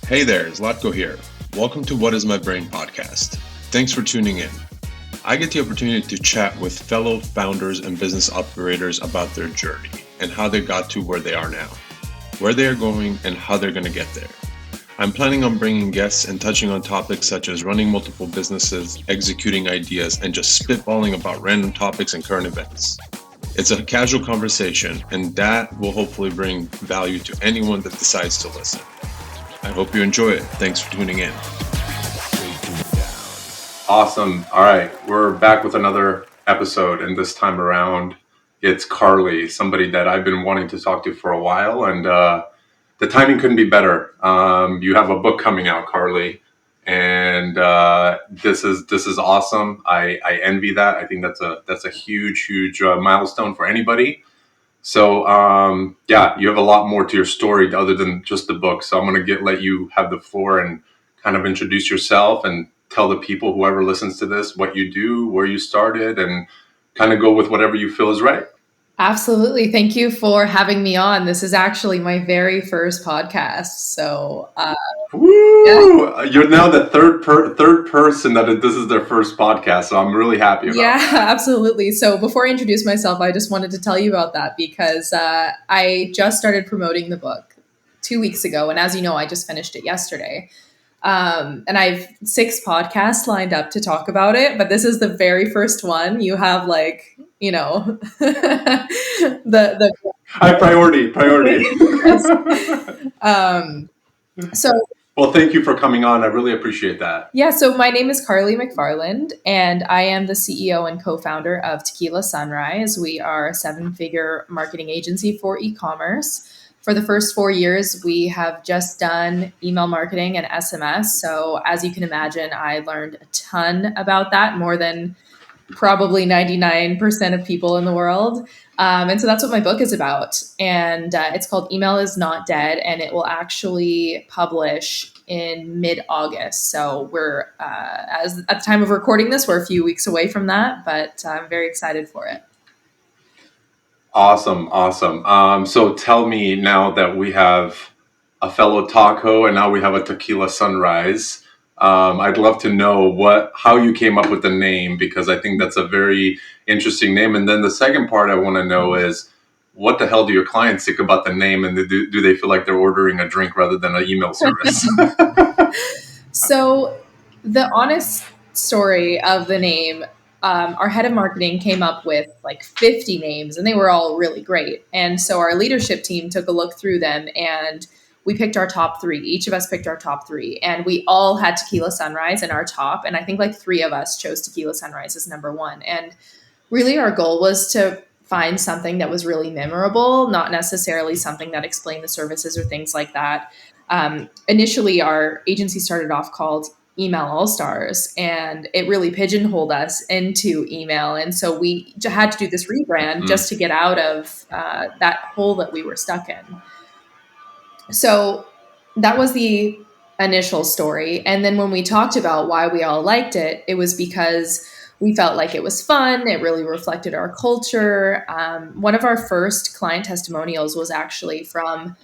Hey there, Zlatko here. Welcome to What is My Brain podcast. Thanks for tuning in. I get the opportunity to chat with fellow founders and business operators about their journey and how they got to where they are now, where they are going, and how they're going to get there. I'm planning on bringing guests and touching on topics such as running multiple businesses, executing ideas, and just spitballing about random topics and current events. It's a casual conversation, and that will hopefully bring value to anyone that decides to listen. I hope you enjoy it. Thanks for tuning in. Awesome. All right. We're back with another episode, and this time around, it's Carly, somebody that I've been wanting to talk to for a while, and the timing couldn't be better. You have a book coming out, Carly, and this is awesome. I envy that. I think that's a huge milestone for anybody. So, you have a lot more to your story other than just the book. So I'm going to let you have the floor and kind of introduce yourself and tell the people, whoever listens to this, what you do, where you started, and kind of go with whatever you feel is right. Absolutely. Thank you for having me on. This is actually my very first podcast. So, You're now the third person that this is their first podcast. So I'm really happy about that. Absolutely. So before I introduce myself, I just wanted to tell you about that because I just started promoting the book 2 weeks ago. And as you know, I just finished it yesterday. And I have 6 podcasts lined up to talk about it, but this is the very first one. You have the high priority. Well, thank you for coming on. I really appreciate that. Yeah. So my name is Carly McFarland, and I am the CEO and co-founder of Tequila Sunrise. We are a 7-figure marketing agency for e-commerce. For the first 4 years, we have just done email marketing and SMS. So as you can imagine, I learned a ton about that, more than probably 99% of people in the world. And so that's what my book is about. And it's called Email is Not Dead, and it will actually publish in mid-August. So we're, at the time of recording this, we're a few weeks away from that, but I'm very excited for it. Awesome. So tell me, now that we have a fellow taco and now we have a Tequila Sunrise, I'd love to know how you came up with the name, because I think that's a very interesting name. And then the second part I want to know is, what the hell do your clients think about the name, and do they feel like they're ordering a drink rather than an email service? So the honest story of the name, our head of marketing came up with like 50 names, and they were all really great. And so our leadership team took a look through them, and we picked our top 3. Each of us picked our top 3, and we all had Tequila Sunrise in our top. And I think like 3 of us chose Tequila Sunrise as number 1. And really our goal was to find something that was really memorable, not necessarily something that explained the services or things like that. Initially, our agency started off called Email All Stars, and it really pigeonholed us into email. And so we had to do this rebrand just to get out of that hole that we were stuck in. So that was the initial story. And then when we talked about why we all liked it, it was because we felt like it was fun. It really reflected our culture. One of our first client testimonials was actually from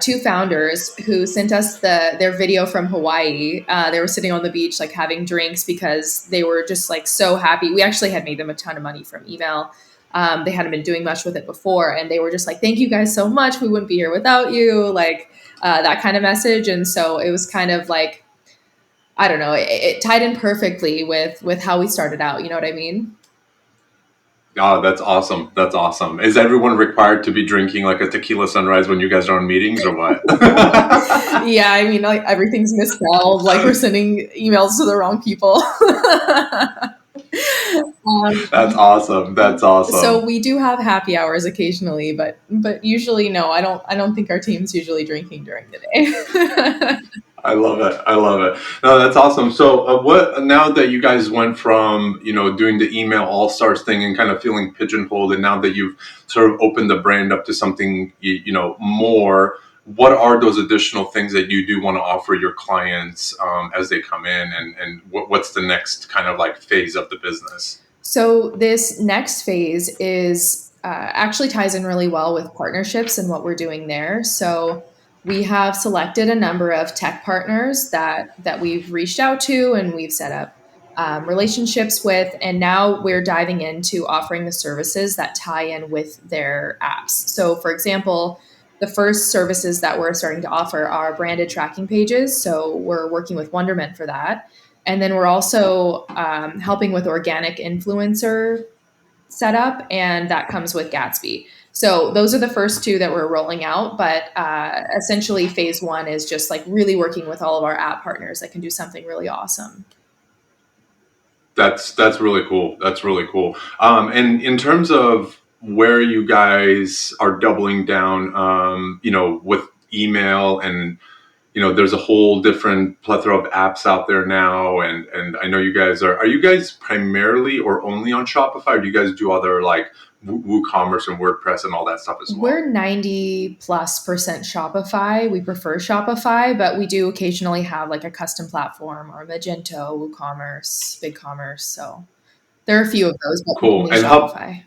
2 founders who sent us their video from Hawaii. They were sitting on the beach, like having drinks, because they were just like so happy. We actually had made them a ton of money from email. They hadn't been doing much with it before, and they were just like, "Thank you guys so much. We wouldn't be here without you." Like that kind of message. And so it was kind of like, I don't know, it tied in perfectly with how we started out. You know what I mean? Oh, that's awesome. Is everyone required to be drinking like a Tequila Sunrise when you guys are on meetings, or what? Yeah, I mean, like everything's misspelled. Like we're sending emails to the wrong people. That's awesome. So we do have happy hours occasionally, but usually no. I don't think our team's usually drinking during the day. I love it. No, that's awesome. So now that you guys went from, doing the Email All Stars thing and kind of feeling pigeonholed, and now that you've sort of opened the brand up to something, more, what are those additional things that you do want to offer your clients as they come in, and what's the next kind of like phase of the business? So this next phase is actually ties in really well with partnerships and what we're doing there. So we have selected a number of tech partners that we've reached out to and we've set up relationships with, and now we're diving into offering the services that tie in with their apps. So, for example, the first services that we're starting to offer are branded tracking pages. So we're working with Wonderment for that, and then we're also helping with organic influencer setup, and that comes with Gatsby. So those are the first two that we're rolling out, but essentially phase one is just like really working with all of our app partners that can do something really awesome. That's really cool. That's really cool. And in terms of where you guys are doubling down, with email and there's a whole different plethora of apps out there now, and I know you guys are you guys primarily or only on Shopify, or do you guys do other like WooCommerce and WordPress and all that stuff as well? We're 90+% Shopify. We prefer Shopify, but we do occasionally have like a custom platform or Magento, WooCommerce, BigCommerce. So there are a few of those, but Cool. mainly And how Shopify.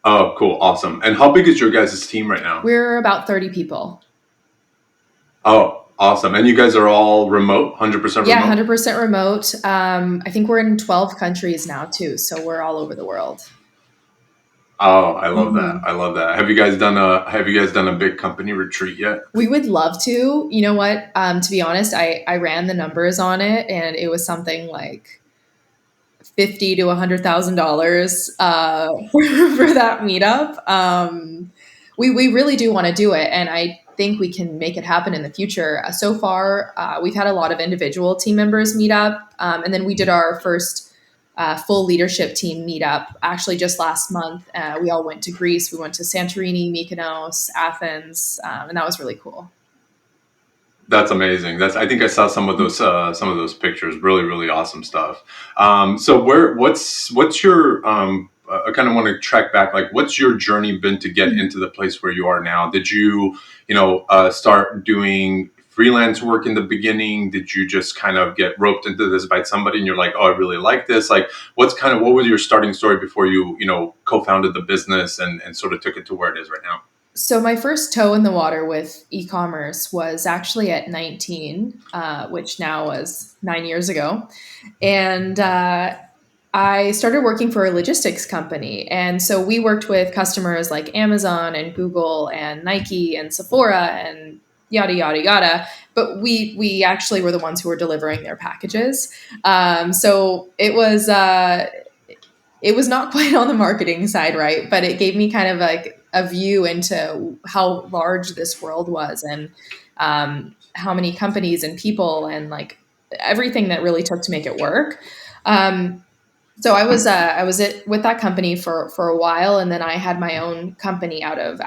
Oh, cool, awesome. And how big is your guys' team right now? We're about 30 people. Oh, awesome. And you guys are all remote, 100% Yeah, remote? 100% remote. I think we're in 12 countries now too, so we're all over the world. Oh, I love that. Mhm. I love that. Have you guys done a big company retreat yet? We would love to. You know what? To be honest, I ran the numbers on it, and it was something like 50 to $100,000 for that meetup. We really do want to do it, and I think we can make it happen in the future. So far, we've had a lot of individual team members meet up, and then we did our first full leadership team meetup actually just last month. We all went to Greece. We went to Santorini, Mykonos, Athens, and that was really cool. That's amazing. I think I saw some of those pictures. Really, really awesome stuff. So what's your I kind of want to track back. Like, what's your journey been to get into the place where you are now? Did you start doing freelance work in the beginning? Did you just kind of get roped into this by somebody and you're like, oh, I really like this? Like, what was your starting story before you co-founded the business and sort of took it to where it is right now? So my first toe in the water with e-commerce was actually at 19, which now was 9 years ago. And I started working for a logistics company. And so we worked with customers like Amazon and Google and Nike and Sephora and yada, yada, yada. But we actually were the ones who were delivering their packages. So it was not quite on the marketing side, right? But it gave me kind of like a view into how large this world was, and how many companies and people and like everything that really took to make it work. Um, so I was with that company for a while, and then I had my own company out of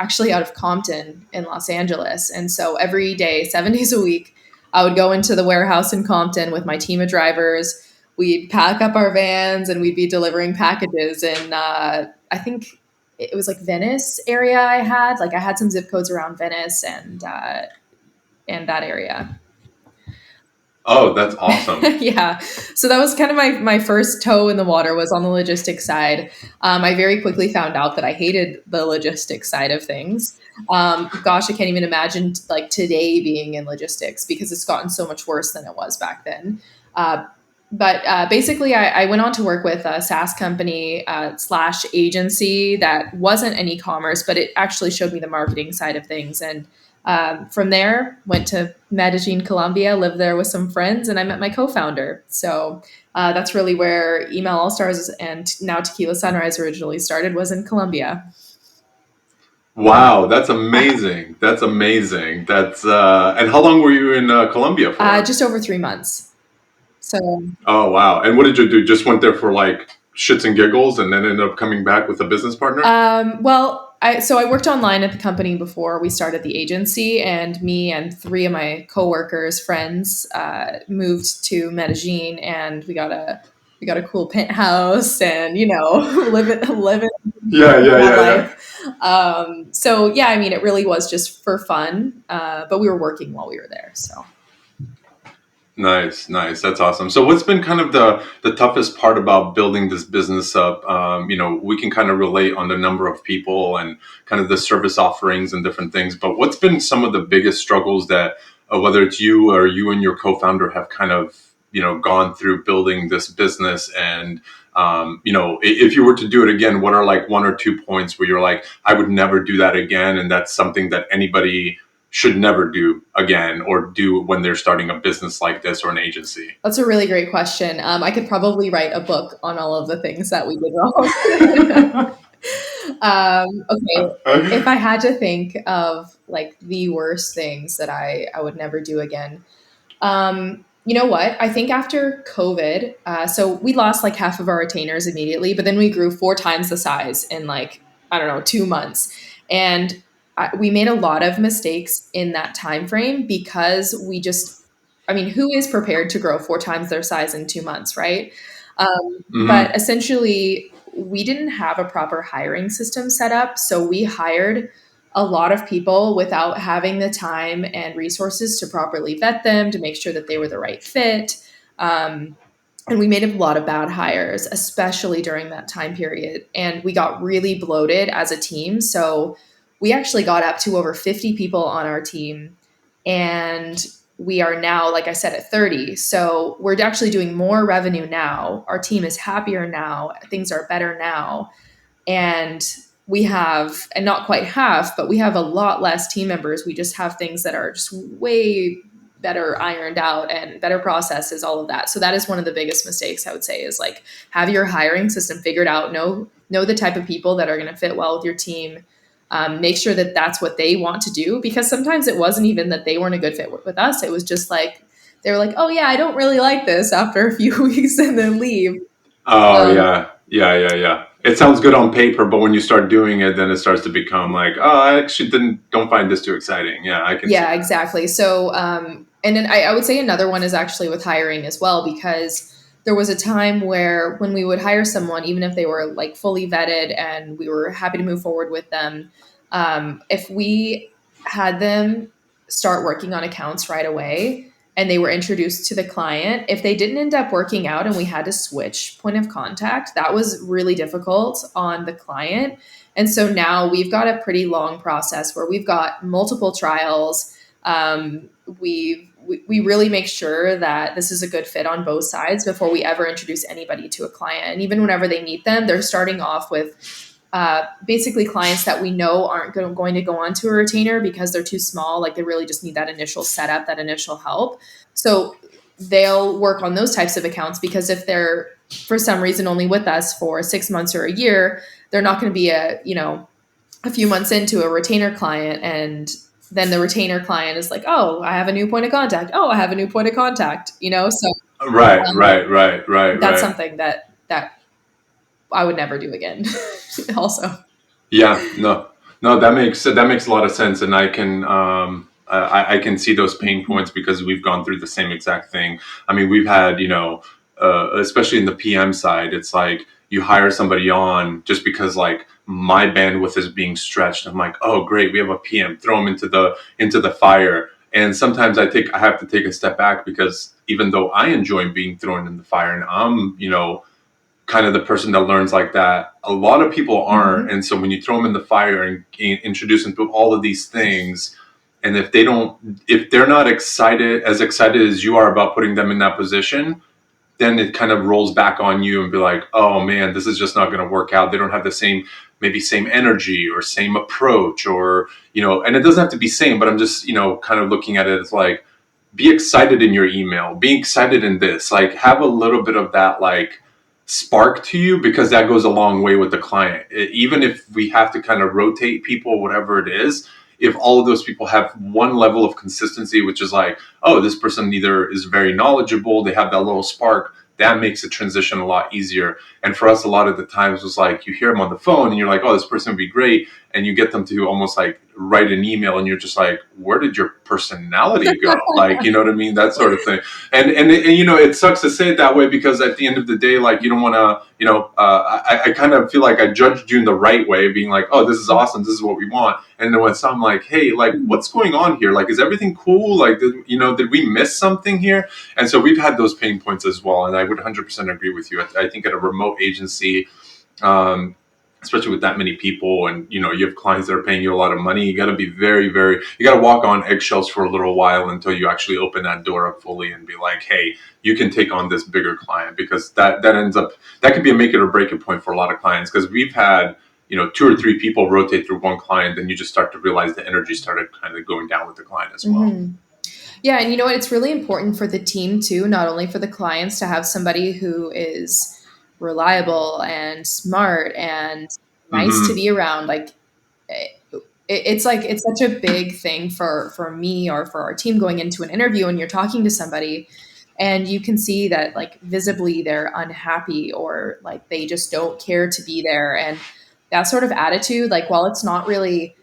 Compton in Los Angeles. And so every day, 7 days a week, I would go into the warehouse in Compton with my team of drivers. We'd pack up our vans and we'd be delivering packages. And I think it was like Venice area. I had some zip codes around Venice and that area. Oh, that's awesome. Yeah. So that was kind of my first toe in the water, was on the logistics side. I very quickly found out that I hated the logistics side of things. Gosh, I can't even imagine like today being in logistics, because it's gotten so much worse than it was back then. Uh, but basically, I went on to work with a SaaS company slash agency that wasn't an e-commerce, but it actually showed me the marketing side of things. And from there, went to Medellin, Colombia, lived there with some friends, and I met my co-founder. So that's really where Email All Stars and now Tequila Sunrise originally started, was in Colombia. Wow, that's amazing. That's amazing. And how long were you in Colombia for? Just over 3 months. So Oh, wow. And what did you do? Just went there for like shits and giggles and then ended up coming back with a business partner? well, I worked online at the company before we started the agency, and me and three of my coworkers, friends, moved to Medellin, and we got a cool penthouse, and living Yeah, yeah, that yeah, yeah. life. So yeah, I mean, it really was just for fun, but we were working while we were there. So Nice, nice. That's awesome. So, what's been kind of the toughest part about building this business up? We can kind of relate on the number of people and kind of the service offerings and different things. But what's been some of the biggest struggles that, whether it's you or you and your co-founder, have kind of gone through building this business? And if you were to do it again, what are like one or two points where you're like, I would never do that again, and that's something that anybody should never do again or do when they're starting a business like this or an agency? That's a really great question. I could probably write a book on all of the things that we did wrong. Okay, if I had to think of like the worst things that I would never do again, you know what? I think after COVID, so we lost like half of our retainers immediately, but then we grew 4 times the size in like, I don't know, 2 months. And we made a lot of mistakes in that time frame because I mean, who is prepared to grow 4 times their size in 2 months, right? But Hmm. essentially, we didn't have a proper hiring system set up. So we hired a lot of people without having the time and resources to properly vet them, to make sure that they were the right fit. Um, and we made a lot of bad hires, especially during that time period. And we got really bloated as a team. So we actually got up to over 50 people on our team. And we are now, like I said, at 30. So we're actually doing more revenue now. Our team is happier now. Things are better now. And we have, and not quite half, but we have a lot less team members. We just have things that are just way better ironed out and better processes, all of that. So that is one of the biggest mistakes I would say, is like have your hiring system figured out, know the type of people that are going to fit well with your team. Make sure that that's what they want to do, because sometimes it wasn't even that they weren't a good fit with us. It was just like, they were like, oh yeah, I don't really like this after a few weeks and then leave. Oh Um, yeah, yeah, yeah, yeah. It sounds good on paper, but when you start doing it, then it starts to become like, oh, I actually don't find this too exciting. Yeah, I can see Yeah, that. exactly. So, and then I would say another one is actually with hiring as well, because there was a time where when we would hire someone, even if they were like fully vetted and we were happy to move forward with them, if we had them start working on accounts right away and they were introduced to the client, if they didn't end up working out and we had to switch point of contact, that was really difficult on the client. And so now we've got a pretty long process where we've got multiple trials. We really make sure that this is a good fit on both sides before we ever introduce anybody to a client. And even whenever they meet them, they're starting off with basically clients that we know aren't going to go on to a retainer because they're too small. Like they really just need that initial setup, that initial help. So they'll work on those types of accounts, because if they're for some reason only with us for 6 months or a year, they're not going to be a few months into a retainer client, and then the retainer client is like, oh, I have a new point of contact. Oh, I have a new point of contact. So Right, um, right, right, right, that's right. something that I would never do again. Also, Yeah, no, no, that makes a lot of sense, and I can see those pain points because we've gone through the same exact thing. I mean, we've had especially in the PM side, it's like you hire somebody on just because like my bandwidth is being stretched. I'm like, oh great, we have a PM, throw them into the fire. And sometimes I have to take a step back because even though I enjoy being thrown in the fire and I'm kind of the person that learns like that. A lot of people aren't, mhm. and so when you throw them in the fire and introduce them to all of these things, and if they're not excited as you are about putting them in that position, then it kind of rolls back on you and be like, oh man, this is just not going to work out. They don't have the same energy or same approach, or and it doesn't have to be same, but I'm just kind of looking at it as like, be excited in your email, be excited in this, like have a little bit of that like spark to you, because that goes a long way with the client. Even if we have to kind of rotate people, whatever it is, if all of those people have one level of consistency, which is like, oh, this person either is very knowledgeable, they have that little spark, that makes the transition a lot easier. And for us, a lot of the times was like, you hear them on the phone and you're like, oh, this person would be great, and you get them to almost like write an email and you're just like, where did your personality go? Like, you know what I mean? That sort of thing. And you know, it sucks to say it that way because at the end of the day, like, you don't want to, you know, I kind of feel like I judged you in the right way, being like, oh, this is awesome, this is what we want. And then when I'm like, hey, like, what's going on here? Like, is everything cool? Like, did we miss something here? And so we've had those pain points as well. And I would 100% agree with you. I think at a remote agency, um, especially with that many people, and you know, you have clients that are paying you a lot of money, you got to be you got to walk on eggshells for a little while until you actually open that door up fully and be like, hey, you can take on this bigger client, because that ends up, that could be a make it or break it point for a lot of clients, because we've had, you know, two or three people rotate through one client, then you just start to realize the energy started kind of going down with the client as well. Mm-hmm. Yeah, and you know what? It's really important for the team too, not only for the clients to have somebody who is reliable and smart and nice to Mm-hmm. be around. Like it's like it's such a big thing for me or for our team going into an interview, and you're talking to somebody and you can see that like visibly they're unhappy or like they just don't care to be there, and that sort of attitude, like while it's not really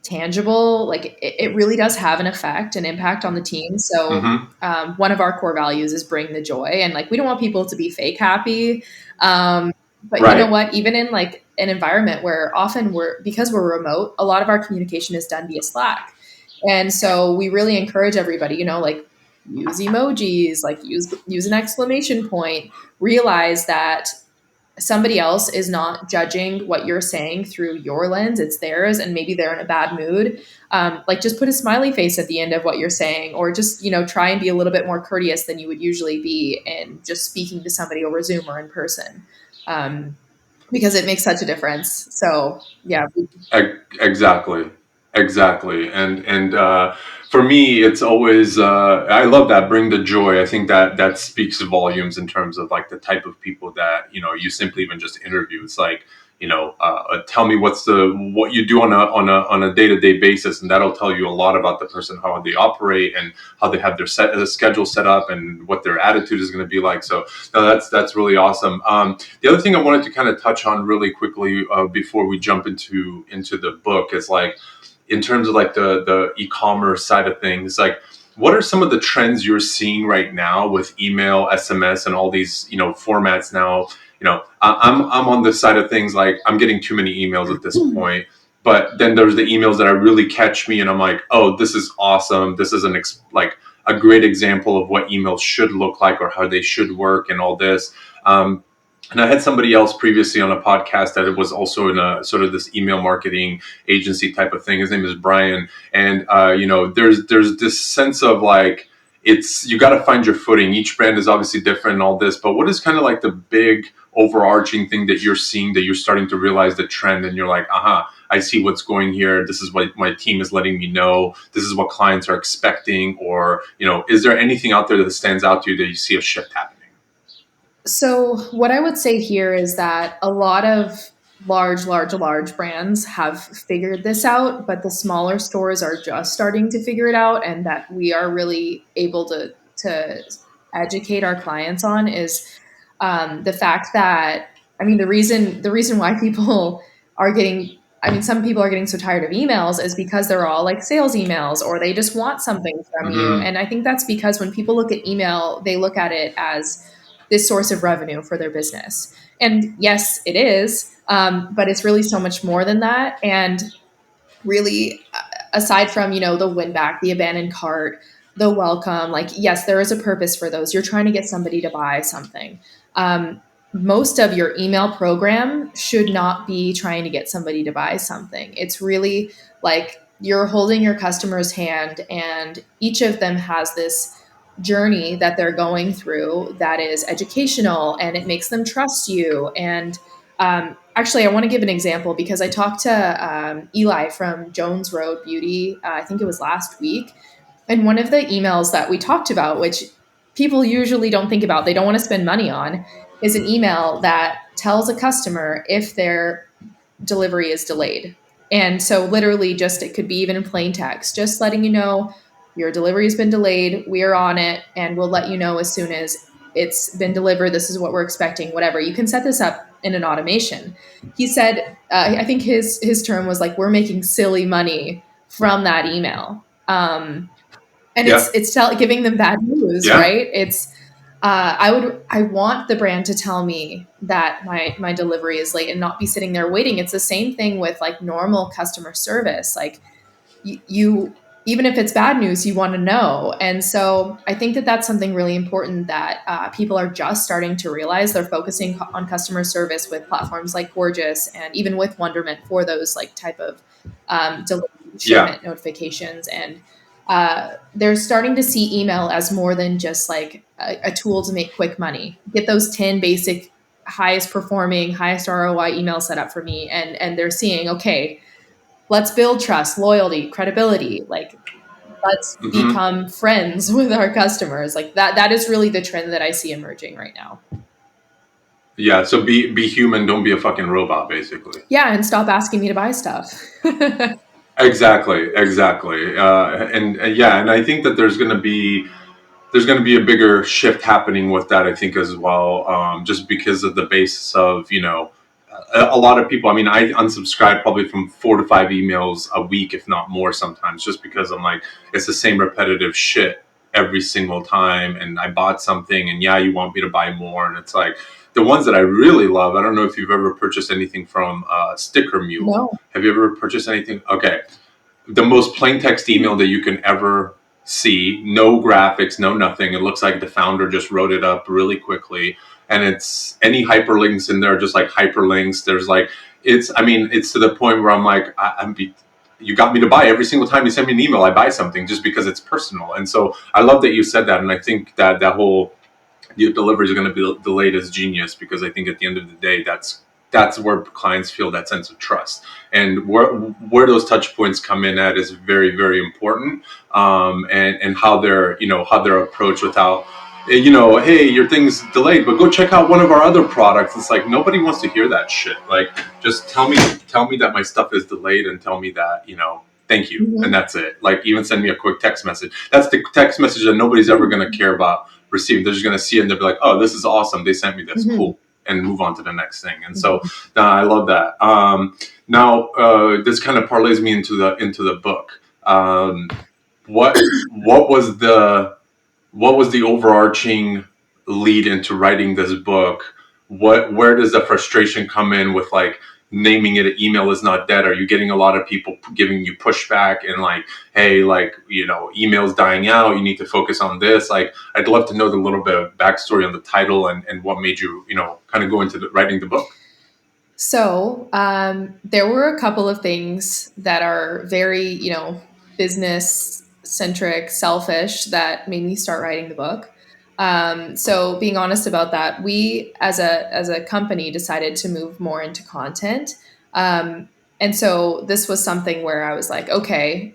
tangible, like it really does have an effect, an impact on the team. So Mm-hmm. one of our core values is bring the joy, and like we don't want people to be fake happy. But you know Right. what? Even in like an environment where often because we're remote, a lot of our communication is done via Slack, and so we really encourage everybody, you know, like use emojis, like use an exclamation point. Realize that somebody else is not judging what you're saying through your lens, it's theirs, and maybe they're in a bad mood. Like just put a smiley face at the end of what you're saying, or just, you know, try and be a little bit more courteous than you would usually be in just speaking to somebody over Zoom or in person, um, because it makes such a difference. So yeah. Exactly, exactly, and for me, it's always I love that, bring the joy. I think that speaks volumes in terms of like the type of people that, you know, you simply even just interview. It's like, you know, tell me what you do on a day-to-day basis, and that'll tell you a lot about the person, how they operate, and how they have their schedule set up, and what their attitude is going to be like. So no, that's really awesome. The other thing I wanted to kind of touch on really quickly, before we jump into the book, is like, in terms of like the e-commerce side of things, like, what are some of the trends you're seeing right now with email, SMS, and all these, you know, formats now? You know, I'm on the side of things, like, I'm getting too many emails at this point. But then there's the emails that really catch me, and I'm like, oh, this is awesome. This is like a great example of what emails should look like, or how they should work, and all this. Um, and I had somebody else previously on a podcast that was also in a sort of this email marketing agency type of thing. His name is Brian, and you know, there's this sense of like, it's, you got to find your footing. Each brand is obviously different and all this, but what is kind of like the big overarching thing that you're seeing, that you're starting to realize the trend, and you're like, aha, I see what's going here. This is what my team is letting me know. This is what clients are expecting. Or, you know, is there anything out there that stands out to you that you see a shift happening? So, what I would say here is that a lot of large brands have figured this out, but the smaller stores are just starting to figure it out, and that we are really able to educate our clients on is the fact that, I mean, the reason why people are getting, I mean, some people are getting so tired of emails is because they're all like sales emails, or they just want something from you. Mm-hmm. And I think that's because when people look at email, they look at it as this source of revenue for their business. And yes, it is, but it's really so much more than that. And really, aside from, you know, the win back, the abandoned cart, the welcome, like, yes, there is a purpose for those. You're trying to get somebody to buy something. Most of your email program should not be trying to get somebody to buy something. It's really like you're holding your customer's hand, and each of them has this journey that they're going through that is educational, and it makes them trust you. And actually, I want to give an example because I talked to Eli from Jones Road Beauty, I think it was last week. And one of the emails that we talked about, which people usually don't think about, they don't want to spend money on, is an email that tells a customer if their delivery is delayed. And so, literally, just it could be even in plain text, just letting you know your delivery has been delayed. We are on it, and we'll let you know as soon as it's been delivered. This is what we're expecting, whatever. You can set this up in an automation. He said, I think his term was like, we're making silly money from that email. And Yeah. giving them bad news, Yeah. right? I want the brand to tell me that my delivery is late and not be sitting there waiting. It's the same thing with like normal customer service. Like you even if it's bad news, you want to know. And so I think that that's something really important that people are just starting to realize. They're focusing on customer service with platforms like Gorgeous and even with Wonderment for those like type of delivery Yeah. shipment notifications. And they're starting to see email as more than just like a tool to make quick money. Get those 10 basic highest performing, highest ROI email set up for me. And they're seeing, okay, let's build trust, loyalty, credibility. Like let's Hmm. become friends with our customers. Like that is really the trend that I see emerging right now. Yeah. So be human. Don't be a fucking robot, basically. Yeah, and stop asking me to buy stuff. Exactly. Exactly. And yeah, and I think that there's going to be a bigger shift happening with that, I think, as well, just because of the basis of, a lot of people. I mean, I unsubscribe probably from 4 to 5 emails a week, if not more sometimes, just because I'm like, it's the same repetitive shit every single time. And I bought something and yeah, you want me to buy more. And it's like the ones that I really love. I don't know if you've ever purchased anything from Sticker Mule. No. Have you ever purchased anything? Okay, the most plain text email that you can ever see. No graphics, no nothing. It looks like the founder just wrote it up really quickly. And it's any hyperlinks in there, just like hyperlinks. There's like, I mean, it's to the point where I'm like, you got me to buy every single time you send me an email, I buy something just because it's personal. And so I love that you said that. And I think that that whole your delivery is going to be delayed is genius, because I think at the end of the day, that's where clients feel that sense of trust, and where those touch points come in at is very, very important. And how they're, how they're approached without, hey, your thing's delayed, but go check out one of our other products. It's like nobody wants to hear that shit. Like, just tell me that my stuff is delayed, and tell me that, thank you, and Mhm. that's it. Like, even send me a quick text message. That's the text message that nobody's ever going to care about receiving. They're just going to see it and they'll be like, "Oh, this is awesome. They sent me this. Mhm. Cool," and move on to the next thing. And so, Mhm. I love that. Now, this kind of parlays me into the book. What was the overarching lead into writing this book? Where does the frustration come in with, like, naming it email is not dead? Are you getting a lot of people giving you pushback and like, hey, like, email's dying out, you need to focus on this? Like, I'd love to know the little bit of backstory on the title, and what made you, kind of go into writing the book. So there were a couple of things that are very, business centric, selfish that made me start writing the book. So being honest about that, we as a company decided to move more into content. And so this was something where I was like, okay,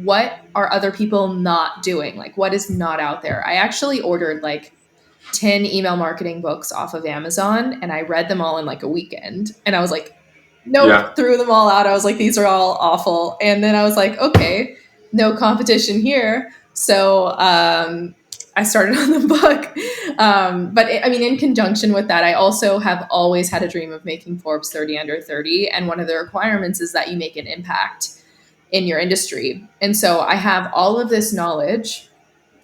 what are other people not doing? Like, what is not out there? I actually ordered like 10 email marketing books off of Amazon and I read them all in like a weekend. And I was like, nope, Yeah. threw them all out. I was like, these are all awful. And then I was like, okay, no competition here. So I started on the book. I mean, in conjunction with that, I also have always had a dream of making Forbes 30 under 30. And one of the requirements is that you make an impact in your industry. And so I have all of this knowledge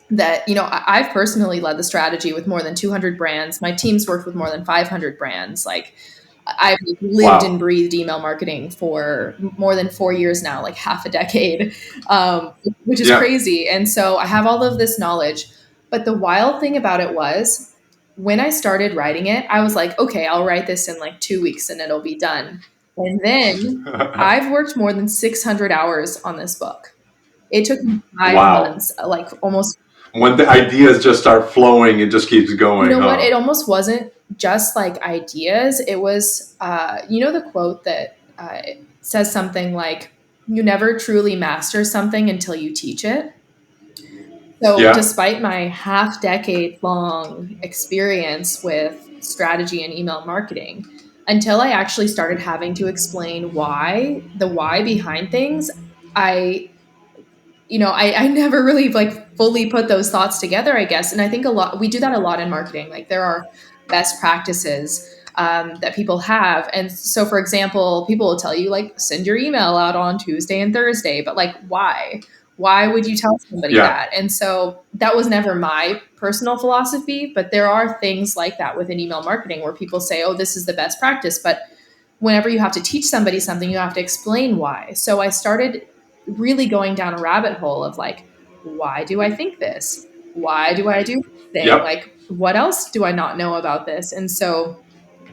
that I've personally led the strategy with more than 200 brands. My team's worked with more than 500 brands. Like I've lived and Wow. breathed email marketing for more than 4 years now, like half a decade, which is Yeah. crazy. And so I have all of this knowledge. But the wild thing about it was when I started writing it, I was like, okay, I'll write this in like 2 weeks and it'll be done. And then I've worked more than 600 hours on this book. It took me five Wow. months, like almost. When the ideas just start flowing, it just keeps You going, know what? huh? It almost wasn't just like ideas. It was, the quote that says something like, you never truly master something until you teach it. So, Yeah. despite my half decade long experience with strategy and email marketing, until I actually started having to explain the why behind things, I I never really like fully put those thoughts together, I guess. And I think we do that a lot in marketing. Like there are best practices. that people have. And so, for example, people will tell you, like, send your email out on Tuesday and Thursday, but like, why? Why would you tell somebody Yeah. that? And so that was never my personal philosophy, but there are things like that within email marketing where people say, oh, this is the best practice. But whenever you have to teach somebody something, you have to explain why. So I started really going down a rabbit hole of like, why do I think this? Why do I do this thing? Yep. Like, what else do I not know about this? And so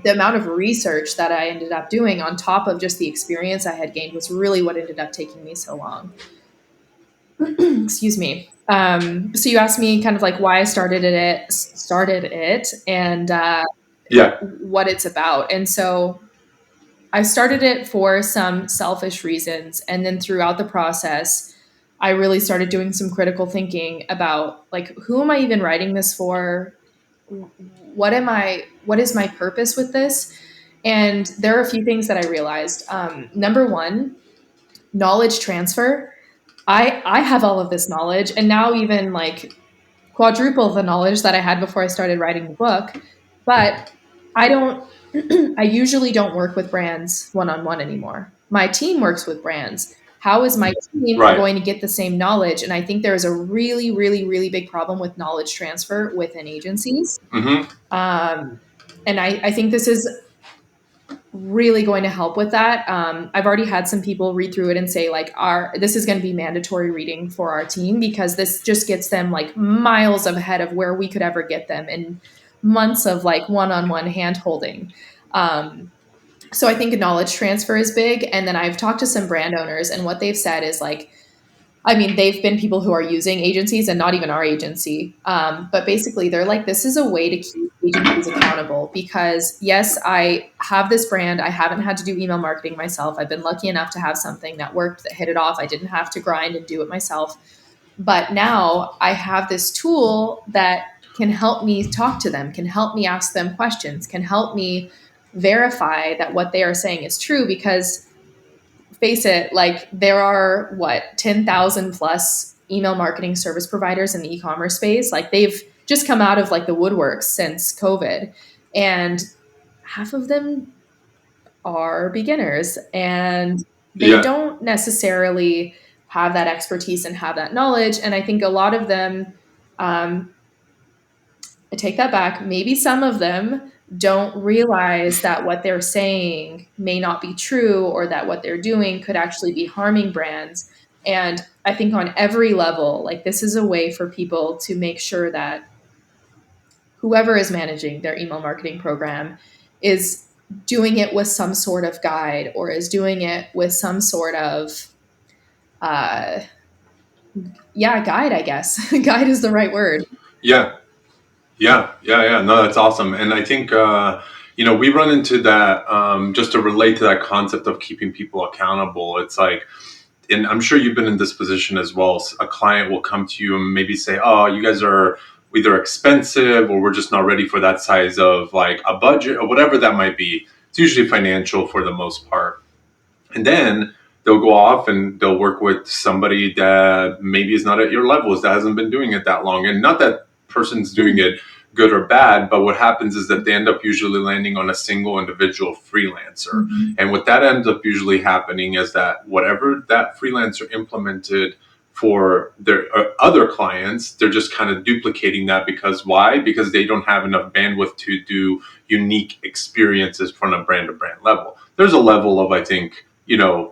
the amount of research that I ended up doing on top of just the experience I had gained was really what ended up taking me so long. Excuse me. So you asked me kind of like why I started it, and Yeah. what it's about. And so I started it for some selfish reasons, and then throughout the process, I really started doing some critical thinking about like who am I even writing this for? What is my purpose with this? And there are a few things that I realized. Number one, knowledge transfer. I have all of this knowledge, and now even like quadruple the knowledge that I had before I started writing the book. But I don't, I usually don't work with brands one on one anymore. My team works with brands. How is my team Right. going to get the same knowledge? And I think there is a really, really, really big problem with knowledge transfer within agencies. Mm-hmm. Um, and I think this is really going to help with that. I've already had some people read through it and say like, "Our this is going to be mandatory reading for our team because this just gets them like miles ahead of where we could ever get them in months of like one-on-one hand holding." So I think knowledge transfer is big. And then I've talked to some brand owners, and what they've said is like, I mean, they've been people who are using agencies and not even our agency. But basically, they're like, this is a way to keep agencies accountable because, yes, I have this brand. I haven't had to do email marketing myself. I've been lucky enough to have something that worked, that hit it off. I didn't have to grind and do it myself. But now I have this tool that can help me talk to them, can help me ask them questions, can help me verify that what they are saying is true because face it, like there are what 10,000 plus email marketing service providers in the e-commerce space. Like they've just come out of like the woodworks since COVID, and half of them are beginners, and they Yeah. don't necessarily have that expertise and have that knowledge. And I think a lot of them, um, I take that back. Maybe some of them don't realize that what they're saying may not be true or that what they're doing could actually be harming brands. And I think on every level, like this is a way for people to make sure that whoever is managing their email marketing program is doing it with some sort of guide or is doing it with some sort of, uh, yeah, guide, I guess. Guide is the right word. Yeah. Yeah. No, that's awesome. And I think, we run into that, just to relate to that concept of keeping people accountable. It's like, and I'm sure you've been in this position as well. A client will come to you and maybe say, oh, you guys are either expensive or we're just not ready for that size of like a budget or whatever that might be. It's usually financial for the most part. And then they'll go off and they'll work with somebody that maybe is not at your levels, that hasn't been doing it that long. And not that person's doing it good or bad, but what happens is that they end up usually landing on a single individual freelancer. Mm-hmm. And what that ends up usually happening is that whatever that freelancer implemented for their other clients, they're just kind of duplicating that because why? Because they don't have enough bandwidth to do unique experiences from a brand to brand level. There's a level of, I think,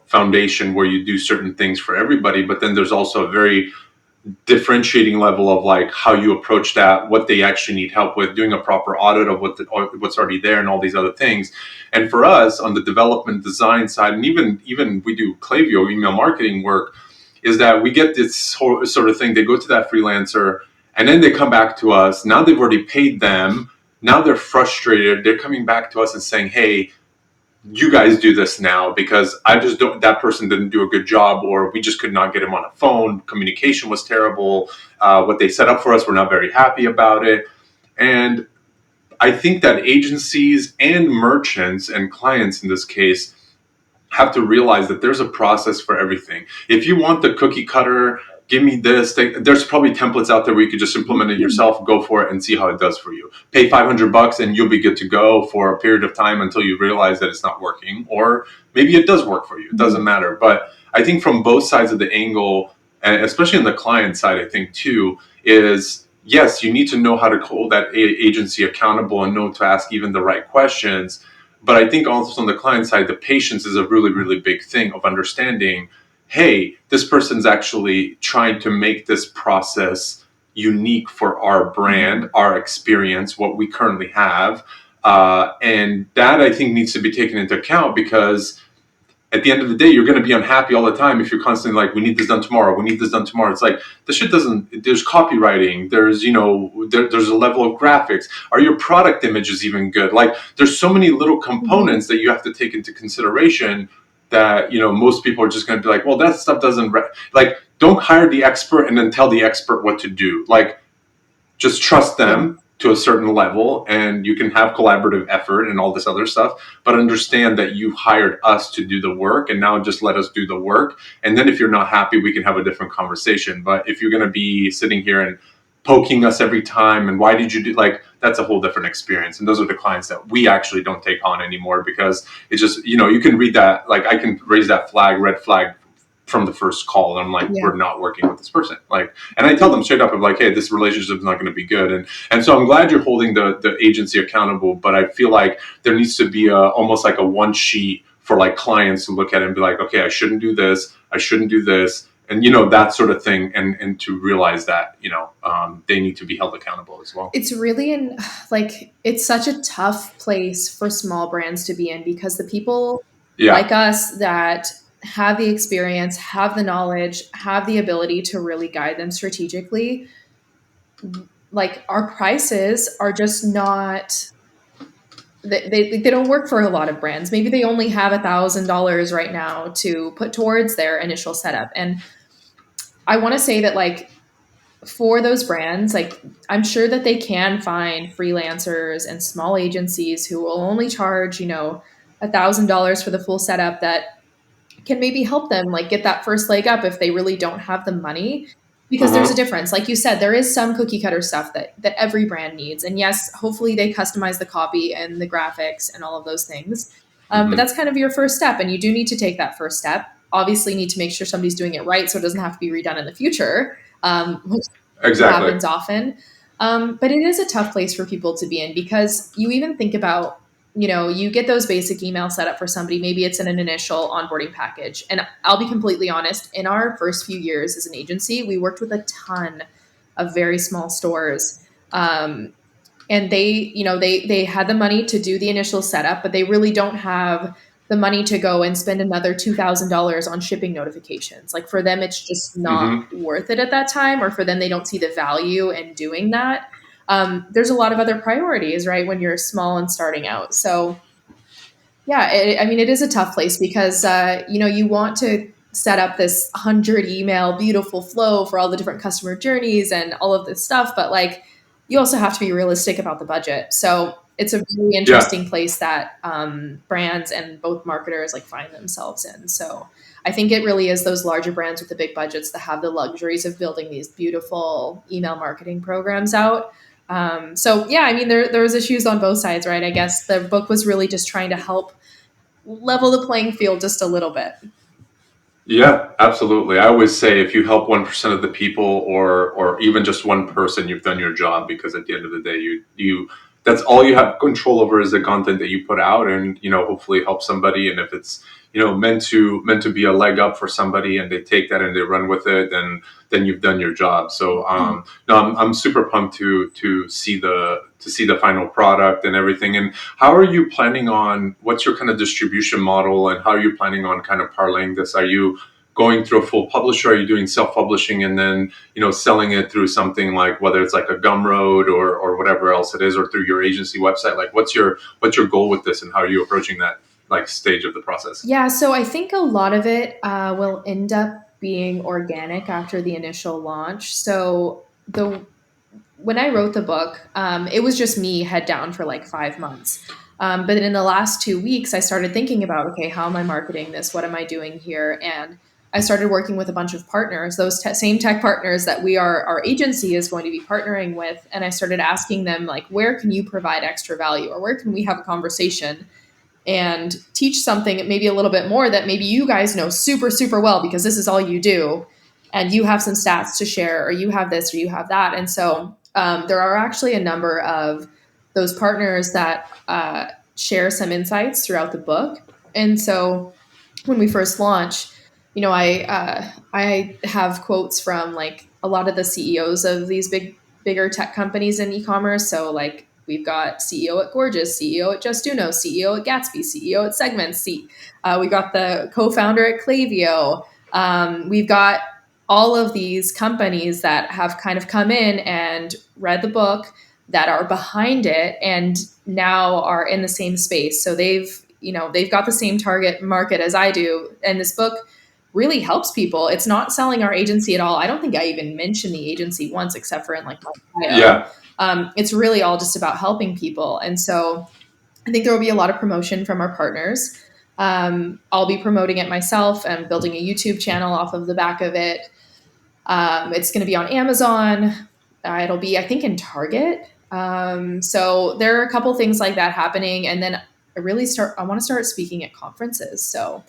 foundation where you do certain things for everybody, but then there's also a very differentiating level of like how you approach that, what they actually need help with, doing a proper audit of what's already there, and all these other things. And for us on the development design side, and even we do Klaviyo email marketing work, is that we get this sort of thing. They go to that freelancer, and then they come back to us. Now they've already paid them. Now they're frustrated. They're coming back to us and saying, "Hey, you guys do this now because I just don't, that person didn't do a good job, or we just could not get him on a phone. Communication was terrible. What they set up for us, we're not very happy about it." And I think that agencies and merchants and clients in this case have to realize that there's a process for everything. If you want the cookie cutter give me this. There's probably templates out there where you could just implement it yourself, go for it, and see how it does for you. Pay $500 and you'll be good to go for a period of time until you realize that it's not working, or maybe it does work for you. It doesn't matter. But I think from both sides of the angle, and especially on the client side, I think too, is yes, you need to know how to hold that agency accountable and know to ask even the right questions. But I think also on the client side, the patience is a really, really big thing of understanding, hey, this person's actually trying to make this process unique for our brand, our experience, what we currently have. And that I think needs to be taken into account, because at the end of the day, you're going to be unhappy all the time if you're constantly like, we need this done tomorrow. We need this done tomorrow. It's like, the shit doesn't, there's copywriting. There's, there's a level of graphics. Are your product images even good? Like, there's so many little components that you have to take into consideration that, most people are just going to be like, well, that stuff doesn't, like, don't hire the expert and then tell the expert what to do. Like, just trust them to a certain level, and you can have collaborative effort and all this other stuff, but understand that you hired us to do the work, and now just let us do the work. And then if you're not happy, we can have a different conversation. But if you're going to be sitting here and poking us every time, and why did you do, like, that's a whole different experience. And those are the clients that we actually don't take on anymore, because it's just, you can read that, like, I can raise that red flag from the first call, and I'm like, we're not working with this person. Like, and I tell them straight up, I'm like, hey, this relationship is not going to be good. And so I'm glad you're holding the agency accountable, but I feel like there needs to be almost like a one sheet for like clients to look at it and be like, okay, I shouldn't do this, I shouldn't do this, and that sort of thing, and to realize that they need to be held accountable as well. It's really it's such a tough place for small brands to be in, because the people like us that have the experience, have the knowledge, have the ability to really guide them strategically, like, our prices are just not, they don't work for a lot of brands. Maybe they only have $1,000 right now to put towards their initial setup. And I want to say that, like, for those brands, like, I'm sure that they can find freelancers and small agencies who will only charge, $1,000 for the full setup, that can maybe help them, like, get that first leg up if they really don't have the money. Because there's a difference. Like you said, there is some cookie cutter stuff that every brand needs. And yes, hopefully they customize the copy and the graphics and all of those things. But that's kind of your first step. And you do need to take that first step. Obviously, you need to make sure somebody's doing it right, so it doesn't have to be redone in the future, which happens often. But it is a tough place for people to be in, because you even think about, you get those basic email set up for somebody. Maybe it's in an initial onboarding package. And I'll be completely honest, in our first few years as an agency, we worked with a ton of very small stores. And they had the money to do the initial setup, but they really don't have the money to go and spend another $2,000 on shipping notifications. Like, for them, it's just not worth it at that time, or for them, they don't see the value in doing that. There's a lot of other priorities, right, when you're small and starting out. So, yeah, it is a tough place, because, you want to set up this 100 email beautiful flow for all the different customer journeys and all of this stuff. But, like, you also have to be realistic about the budget. So it's a really interesting place that brands and both marketers, like, find themselves in. So I think it really is those larger brands with the big budgets that have the luxuries of building these beautiful email marketing programs out. So yeah, there was issues on both sides, right? I guess the book was really just trying to help level the playing field just a little bit. Yeah, absolutely. I always say, if you help 1% of the people, or even just one person, you've done your job, because at the end of the day, you that's all you have control over, is the content that you put out, and hopefully help somebody. And if it's meant to be a leg up for somebody, and they take that and they run with it, then you've done your job. So no, I'm super pumped to see the final product and everything. And how are you planning on, what's your kind of distribution model, and how are you planning on kind of parlaying this? Are you going through a full publisher? Are you doing self-publishing and then selling it through something like, whether it's like a Gumroad or whatever else it is, or through your agency website? Like, what's your goal with this, and how are you approaching that, like, stage of the process? Yeah, so I think a lot of it will end up being organic after the initial launch. So when I wrote the book, it was just me head down for like 5 months. But in the last 2 weeks, I started thinking about, okay, how am I marketing this? What am I doing here? And I started working with a bunch of partners, those same tech partners that our agency is going to be partnering with. And I started asking them, like, where can you provide extra value, or where can we have a conversation and teach something maybe a little bit more that maybe you guys know super, super well because this is all you do. And you have some stats to share, or you have this, or you have that. And so there are actually a number of those partners that share some insights throughout the book. And so when we first launched, I have quotes from like a lot of the CEOs of these bigger tech companies in e-commerce. So like we've got CEO at Gorgeous, CEO at Justuno, CEO at Gatsby, CEO at Segments. We got the co-founder at Klaviyo. We've got all of these companies that have kind of come in and read the book, that are behind it, and now are in the same space. So they've got the same target market as I do. And this book really helps people. It's not selling our agency at all. I don't think I even mentioned the agency once, except for in like my bio. Yeah. It's really all just about helping people. And so I think there will be a lot of promotion from our partners. I'll be promoting it myself and building a YouTube channel off of the back of it. It's going to be on Amazon. It'll be, I think, in Target. So there are a couple things like that happening. And then I want to start speaking at conferences. So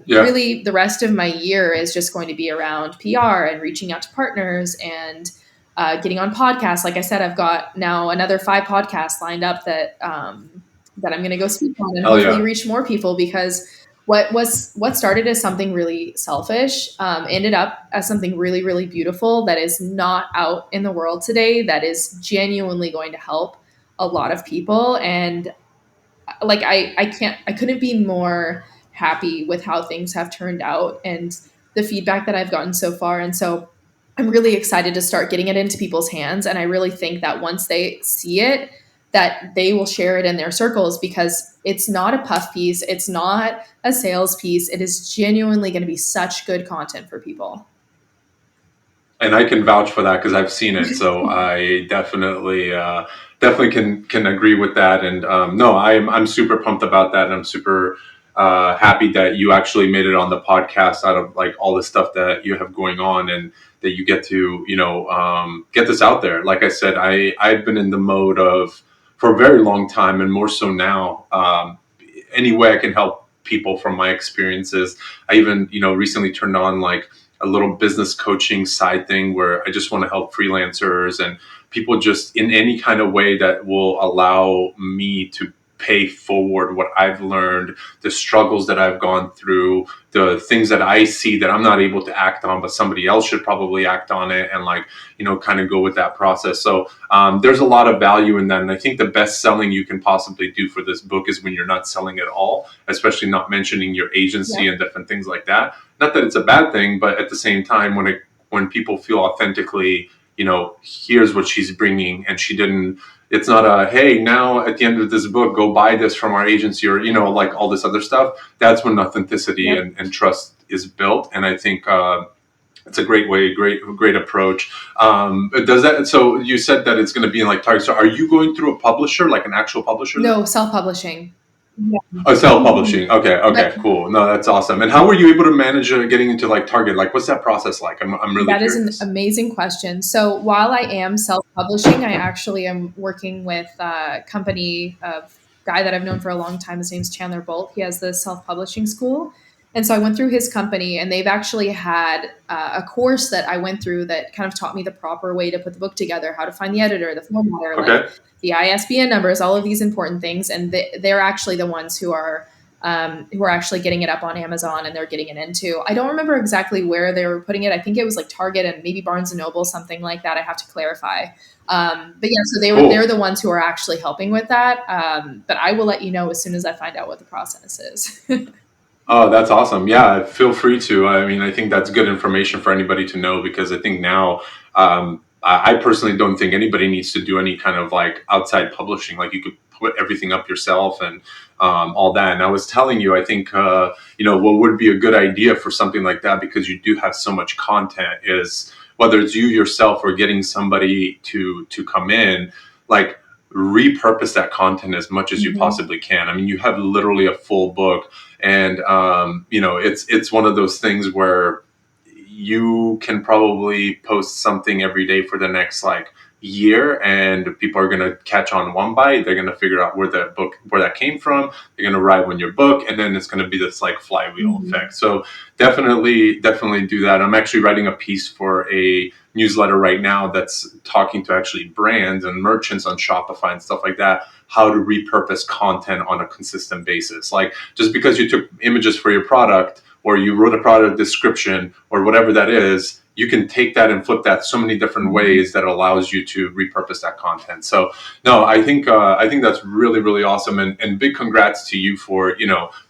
really the rest of my year is just going to be around PR and reaching out to partners and getting on podcasts. Like I said, I've got now another 5 podcasts lined up that I'm going to go speak on and hopefully reach more people, because what started as something really selfish ended up as something really, really beautiful that is not out in the world today, that is genuinely going to help a lot of people. And like I couldn't be more happy with how things have turned out and the feedback that I've gotten so far. And so I'm really excited to start getting it into people's hands. And I really think that once they see it, that they will share it in their circles, because it's not a puff piece. It's not a sales piece. It is genuinely going to be such good content for people. And I can vouch for that because I've seen it. So I definitely can agree with that. And no, I'm super pumped about that. And I'm super happy that you actually made it on the podcast out of like all the stuff that you have going on, and that you get to, get this out there. Like I said, I've been in the mode of, for a very long time, and more so now, any way I can help people from my experiences. I even, recently turned on like a little business coaching side thing where I just want to help freelancers and people just in any kind of way that will allow me to pay forward what I've learned, the struggles that I've gone through, the things that I see that I'm not able to act on, but somebody else should probably act on it, and like, kind of go with that process. So there's a lot of value in that. And I think the best selling you can possibly do for this book is when you're not selling at all, especially not mentioning your agency and different things like that. Not that it's a bad thing, but at the same time, when people feel authentically, here's what she's bringing, and it's not a, hey, now at the end of this book, go buy this from our agency, or, like all this other stuff. That's when authenticity and trust is built. And I think it's a great way, great approach. So you said that it's going to be in like Target. So are you going through a publisher, like an actual publisher? No, self-publishing. Yeah. Oh, self-publishing. Okay, cool. No, that's awesome. And how were you able to manage getting into like Target? Like, what's that process like? I'm really curious. That is an amazing question. So while I am self-publishing, I actually am working with a company of guy that I've known for a long time. His name's Chandler Bolt. He has the self-publishing school. And so I went through his company, and they've actually had a course that I went through that kind of taught me the proper way to put the book together, how to find the editor, the formatter, like the ISBN numbers, all of these important things. And they're actually the ones who are actually getting it up on Amazon, and they're getting it into. I don't remember exactly where they were putting it. I think it was like Target and maybe Barnes & Noble, something like that. I have to clarify. But yeah, so they're the ones who are actually helping with that. But I will let you know as soon as I find out what the process is. Oh, that's awesome. Yeah, feel free to. I mean, I think that's good information for anybody to know, because I think now, I personally don't think anybody needs to do any kind of like outside publishing. Like, you could put everything up yourself and all that. And I was telling you, I think, what would be a good idea for something like that, because you do have so much content, is whether it's you yourself or getting somebody to come in, like, repurpose that content as much as you Mm-hmm. possibly can. I mean, you have literally a full book, and it's one of those things where you can probably post something every day for the next like year, and people are going to catch on one bite. They're going to figure out where that came from. They're going to write on your book, and then it's going to be this like flywheel Mm-hmm. effect. So definitely do that. I'm actually writing a piece for a newsletter right now that's talking to actually brands and merchants on Shopify and stuff like that, how to repurpose content on a consistent basis. Like, just because you took images for your product or you wrote a product description or whatever that is, you can take that and flip that so many different ways that allows you to repurpose that content. So no, I think that's really awesome, and big congrats to you for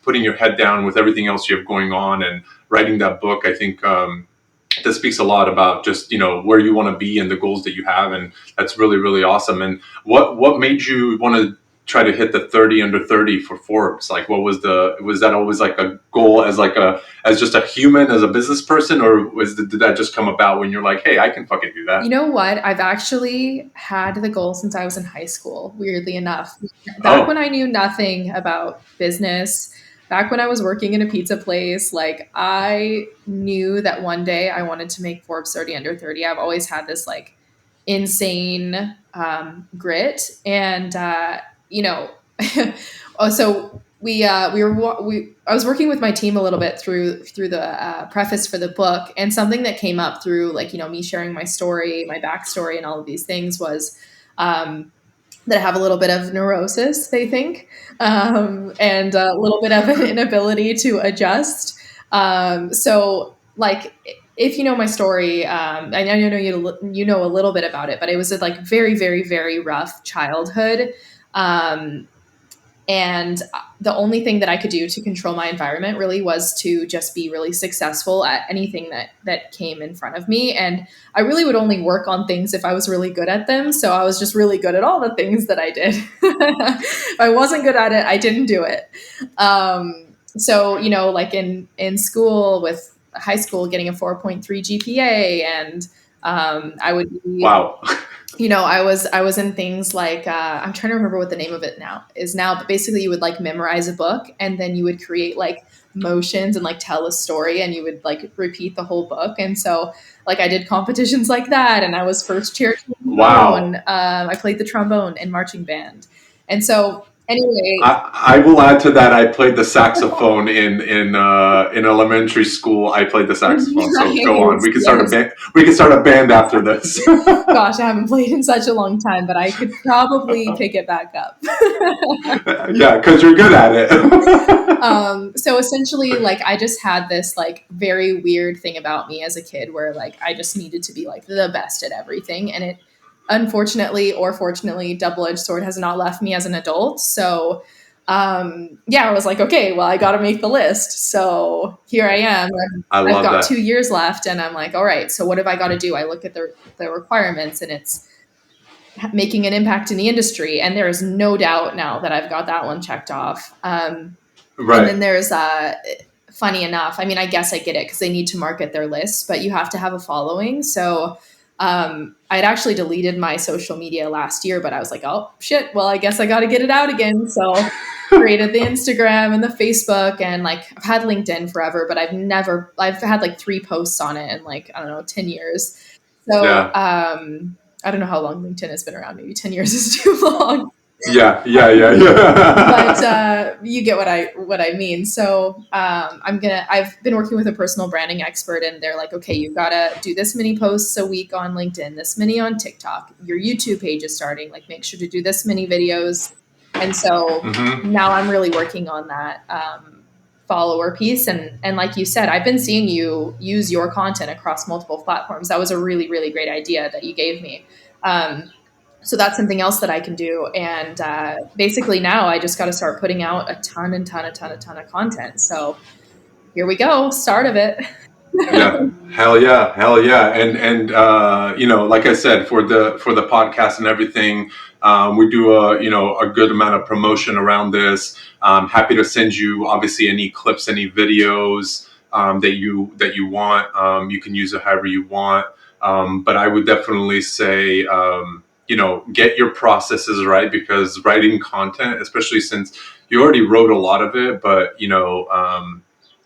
putting your head down with everything else you have going on and writing that book. I think that speaks a lot about just where you want to be and the goals that you have, and that's really awesome. And what made you want to try to hit the 30 under 30 for Forbes? Like, was that always like a goal as just a human, as a business person, or did that just come about when you're like, hey, I can fucking do that? You know what? I've actually had the goal since I was in high school, weirdly enough. Back when Oh, I knew nothing about business, back when I was working in a pizza place, like I knew that one day I wanted to make Forbes 30 under 30. I've always had this like insane grit. And, you know, oh, so I was working with my team a little bit through the preface for the book, and something that came up through like me sharing my story, my backstory, and all of these things was um, that I have a little bit of neurosis. They think, and a little bit of an inability to adjust. So like. If you know my story, I know you know a little bit about it, but it was a like very rough childhood. Um, and the only thing that I could do to control my environment really was to just be really successful at anything that came in front of me. And I really would only work on things if I was really good at them. So I was just really good at all the things that I did. If I wasn't good at it, I didn't do it. So, like in school, with high school, getting a 4.3 GPA, and I would be wow. I was in things like I'm trying to remember what the name of it now, but basically you would like memorize a book, and then you would create like motions and like tell a story, and you would like repeat the whole book. And so like I did competitions like that, and I was first chair trombone. Wow. I played the trombone in marching band, and so anyway. I will add to that. I played the saxophone in elementary school. I played the saxophone. So go on. Nice, We can start a yes. band. We can start a band after this. Gosh, I haven't played in such a long time, but I could probably pick it back up. Yeah, because you're good at it. So essentially, like I just had this like very weird thing about me as a kid where like I just needed to be like the best at everything. And it, unfortunately or fortunately, double-edged sword, has not left me as an adult. So yeah, I was like, okay, well, I got to make the list. So here I am. I I've love got that. 2 years left, and I'm like, all right, so what have I got to do? I look at the requirements, and it's making an impact in the industry. And there is no doubt now that I've got that one checked off. And Right. then there's funny enough, I mean, I guess I get it because they need to market their lists, but you have to have a following. So I'd actually deleted my social media last year, but I was like, oh shit, well, I guess I got to get it out again. So created the Instagram and the Facebook, and like I've had LinkedIn forever, but I've had like 3 posts on it in like, I don't know, 10 years. So Yeah. I don't know how long LinkedIn has been around. Maybe 10 years is too long. But Yeah. you get what I mean. So I've been working with a personal branding expert, and they're like, okay, you've got to do this many posts a week on LinkedIn, this many on TikTok. Your YouTube page is starting. Like, make sure to do this many videos. And so hmm now I'm really working on that follower piece. And like you said, I've been seeing you use your content across multiple platforms. That was a really great idea that you gave me. So that's something else that I can do. And basically now I just got to start putting out a ton of content. So here we go, start of it. Yeah. Hell yeah. And like I said, for the podcast and everything, we do a good amount of promotion around this. Happy to send you obviously any clips, any videos that you want. You can use it however you want. But I would definitely say get your processes right, because writing content, especially since you already wrote a lot of it, but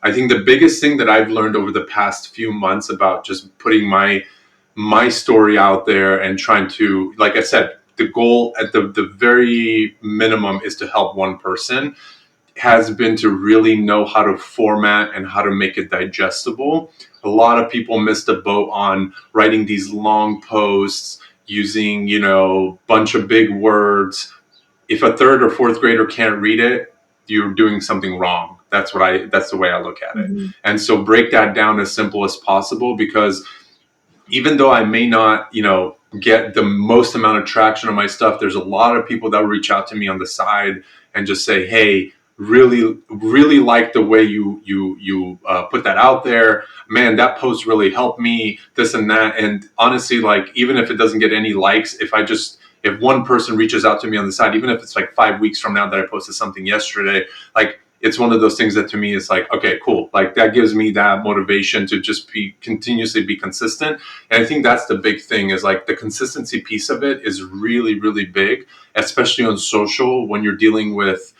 I think the biggest thing that I've learned over the past few months about just putting my story out there and trying to, like I said, the goal at the very minimum is to help one person, has been to really know how to format and how to make it digestible. A lot of people missed the boat on writing these long posts using, bunch of big words. If a third or fourth grader can't read it, you're doing something wrong. That's the way I look at it. Mm-hmm. And so break that down as simple as possible, because even though I may not, get the most amount of traction on my stuff, there's a lot of people that reach out to me on the side and just say, "Hey, really, really like the way you put that out there. Man, that post really helped me. This and that." And honestly, like, even if it doesn't get any likes, if one person reaches out to me on the side, even if it's like 5 weeks from now that I posted something yesterday, like, it's one of those things that to me is like, okay, cool. Like, that gives me that motivation to just continuously be consistent. And I think that's the big thing, is like the consistency piece of it is really, really big, especially on social, when you're dealing with,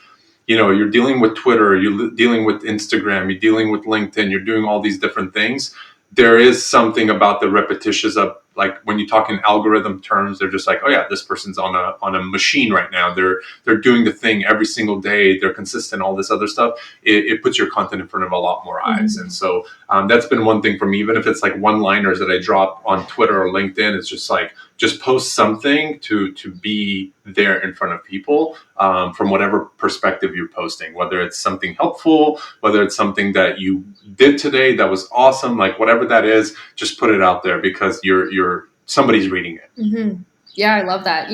you're dealing with Twitter, you're dealing with Instagram, you're dealing with LinkedIn, you're doing all these different things. There is something about the repetitions of, like, when you talk in algorithm terms, they're just like, oh yeah, this person's on a machine right now. They're doing the thing every single day. They're consistent. All this other stuff. It puts your content in front of a lot more eyes. And so that's been one thing for me. Even if it's like one-liners that I drop on Twitter or LinkedIn, it's just like, just post something to be there in front of people, from whatever perspective you're posting, whether it's something helpful, whether it's something that you did today that was awesome, like whatever that is, just put it out there, because somebody's reading it. Mm-hmm. Yeah, I love that.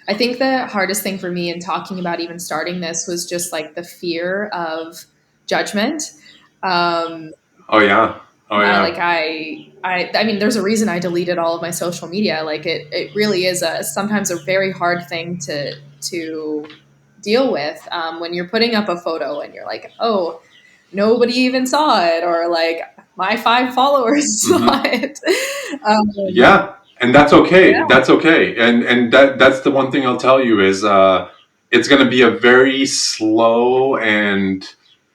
I think the hardest thing for me in talking about even starting this was just like the fear of judgment. Oh yeah. Oh Yeah, yeah. like I mean, there's a reason I deleted all of my social media. Like it really is sometimes a very hard thing to deal with, when you're putting up a photo and you're like, oh, nobody even saw it, or like my 5 followers saw it. Yeah, and that's Yeah. okay. That's okay. And that's the one thing I'll tell you is, it's going to be a very slow and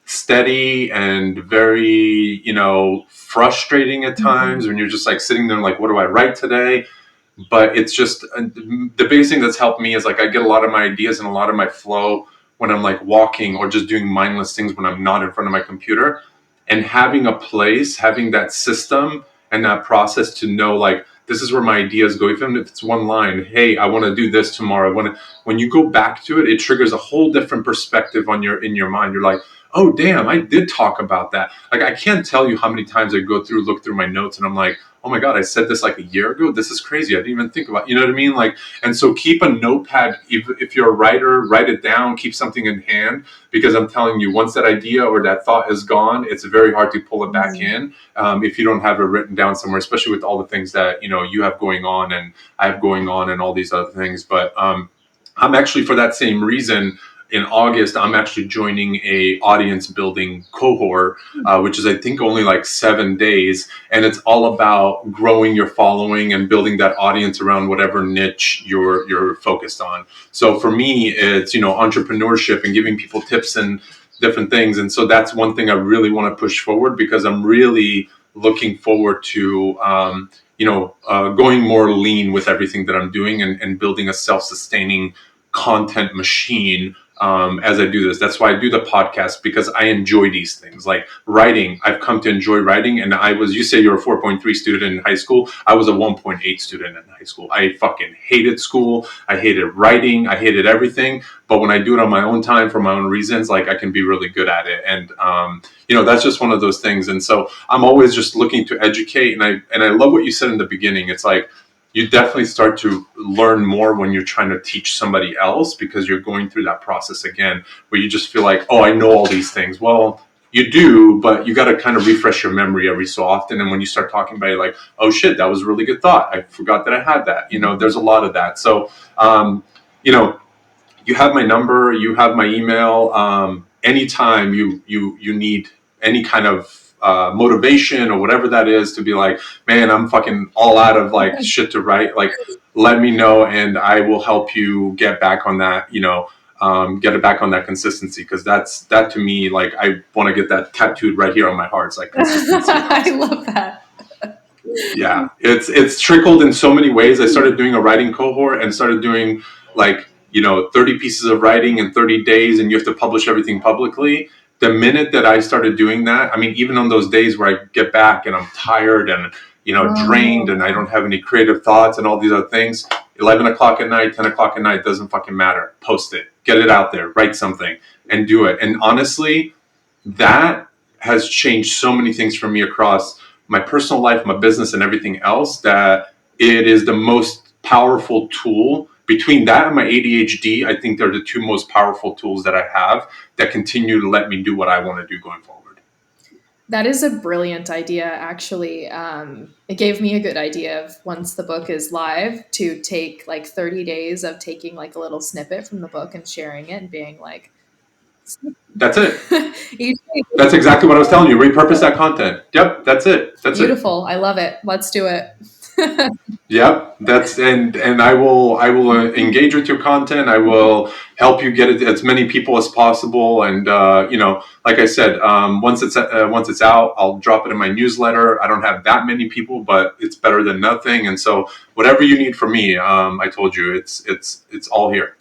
steady and very, frustrating at Mhm. times, when you're just like sitting there like, what do I write today? But it's just, the biggest thing that's helped me is, like, I get a lot of my ideas and a lot of my flow when I'm like walking or just doing mindless things when I'm not in front of my computer. And having a place, having that system and that process to know, like, this is where my ideas go. Even if it's one line, hey, I want to do this tomorrow. When you go back to it, it triggers a whole different perspective in your mind. You're like, oh damn, I did talk about that. Like, I can't tell you how many times I look through my notes, and I'm like, oh my God, I said this like a year ago. This is crazy. I didn't even think about, you know what I mean? Like, and so keep a notepad. If you're a writer, write it down, keep something in hand, because I'm telling you, once that idea or that thought is gone, it's very hard to pull it back in, if you don't have it written down somewhere, especially with all the things that, you have going on and I have going on and all these other things. But I'm actually, for that same reason, in August, I'm actually joining a audience building cohort, which is, I think, only like 7 days, and it's all about growing your following and building that audience around whatever niche you're focused on. So for me, it's, entrepreneurship and giving people tips and different things, and so that's one thing I really want to push forward, because I'm really looking forward to, going more lean with everything that I'm doing, and building a self-sustaining content machine, as I do this. That's why I do the podcast, because I enjoy these things. Like writing, I've come to enjoy writing. And you say you're a 4.3 student in high school. I was a 1.8 student in high school. I fucking hated school. I hated writing. I hated everything. But when I do it on my own time for my own reasons, like, I can be really good at it. And, that's just one of those things. And so I'm always just looking to educate. And I love what you said in the beginning. It's like, you definitely start to learn more when you're trying to teach somebody else, because you're going through that process again, where you just feel like, oh, I know all these things. Well, you do, but you got to kind of refresh your memory every so often. And when you start talking about it, like, oh shit, that was a really good thought. I forgot that I had that. There's a lot of that. So, you have my number, you have my email. Anytime you need any kind of motivation or whatever that is, to be like, man, I'm fucking all out of like shit to write. Like, let me know, and I will help you get back on that, get it back on that consistency, because that to me, like, I want to get that tattooed right here on my heart. It's like consistency. I love that. Yeah, it's trickled in so many ways. I started doing a writing cohort and started doing, like, 30 pieces of writing in 30 days, and you have to publish everything publicly. The minute that I started doing that, I mean, even on those days where I get back and I'm tired and, drained, and I don't have any creative thoughts and all these other things, 11 o'clock at night, 10 o'clock at night, doesn't fucking matter. Post it, get it out there, write something, and do it. And honestly, that has changed so many things for me across my personal life, my business, and everything else, that it is the most powerful tool. Between that and my ADHD, I think they're the two most powerful tools that I have that continue to let me do what I want to do going forward. That is a brilliant idea, actually. It gave me a good idea of, once the book is live, to take like 30 days of taking like a little snippet from the book and sharing it and being like, that's it. That's exactly what I was telling you. Repurpose that content. Yep, that's it. That's beautiful. I love it. Let's do it. Yep, and I will engage with your content. I will help you get it to as many people as possible. And like I said, once it's out, I'll drop it in my newsletter. I don't have that many people, but it's better than nothing. And so whatever you need from me, I told you, it's all here.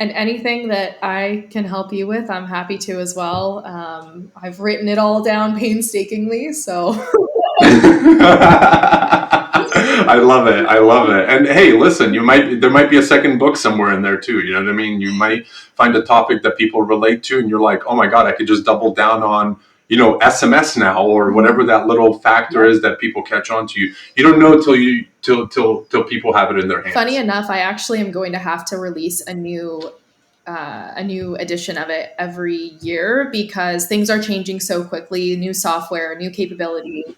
And anything that I can help you with, I'm happy to as well. I've written it all down painstakingly, so. I love it. And hey, listen, there might be a second book somewhere in there too. You know what I mean? You might find a topic that people relate to, and you're like, oh my God, I could just double down on, SMS now, or whatever that little factor is that people catch on to you. You don't know till people have it in their hands. Funny enough, I actually am going to have to release a new edition of it every year, because things are changing so quickly. New software, new capabilities.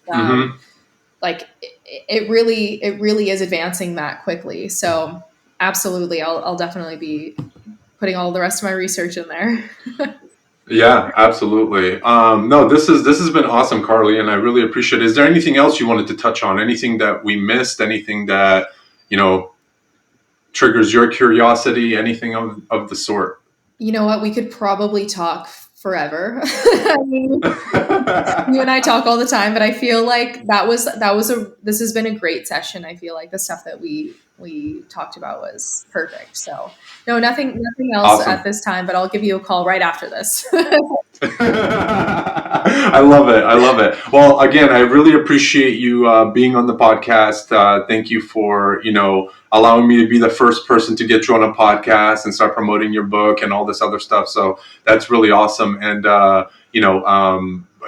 Like it really is advancing that quickly. So absolutely, I'll definitely be putting all the rest of my research in there. Yeah, absolutely. No, this has been awesome, Carly, and I really appreciate it. Is there anything else you wanted to touch on? Anything that we missed? Anything that, triggers your curiosity? Anything of the sort? You know what? We could probably talk forever. I mean, you and I talk all the time, but I feel like this has been a great session. I feel like the stuff that we talked about was perfect. So no, nothing else awesome. At this time, but I'll give you a call right after this. I love it. Well, again, I really appreciate you being on the podcast. Thank you for, allowing me to be the first person to get you on a podcast and start promoting your book and all this other stuff. So that's really awesome. And,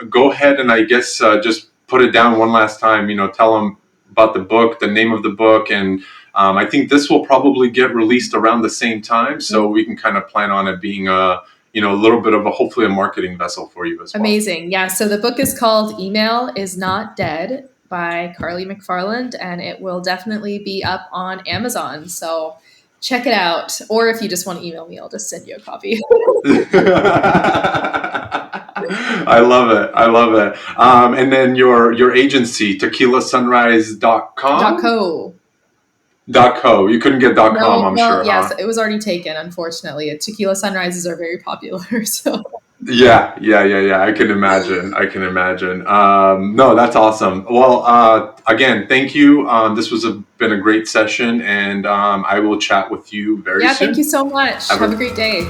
go ahead and I guess just put it down one last time, tell them about the book, the name of the book. And I think this will probably get released around the same time. So we can kind of plan on it being a little bit of hopefully a marketing vessel for you as well. Amazing. Yeah. So the book is called Email is Not Dead by Carly McFarland, and it will definitely be up on Amazon. So check it out. Or if you just want to email me, I'll just send you a copy. I love it. And then your agency, tequilasunrise.com? .co. .co. You couldn't get .com, I'm sure. Yes, it was already taken, unfortunately. Tequila Sunrises are very popular, so. Yeah. I can imagine. No, that's awesome. Well, again, thank you. This been a great session, and I will chat with you very soon. Yeah, thank you so much. Have a great day.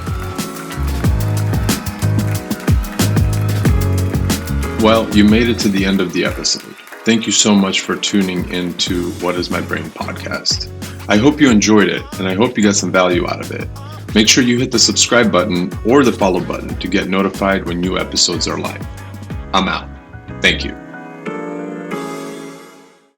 Well, you made it to the end of the episode. Thank you so much for tuning into What Is My Brain podcast. I hope you enjoyed it, and I hope you got some value out of it. Make sure you hit the subscribe button or the follow button to get notified when new episodes are live. I'm out. Thank you.